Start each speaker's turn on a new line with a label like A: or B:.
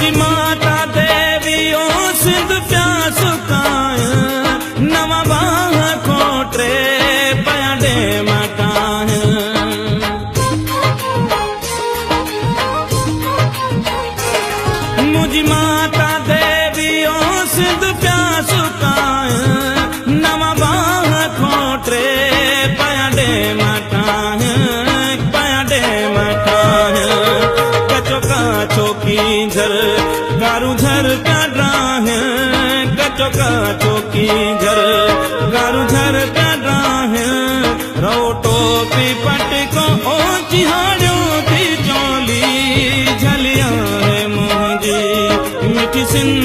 A: मुझी माता देवी ओ सिंध प्यास काय नवा बाह कोटरे पयाडे मटाय मुझी माता देवी ओ सिंध प्यास काय नवा बाह कोटरे पयाडे मटाय कचो काचो की झर गारू झर काढ़ा है कचो काचो की झर गारू झर काढ़ा है रोटो पी पटको ओ चिहाड़ो थी चोली झलिया है मुझी मिठी सिंध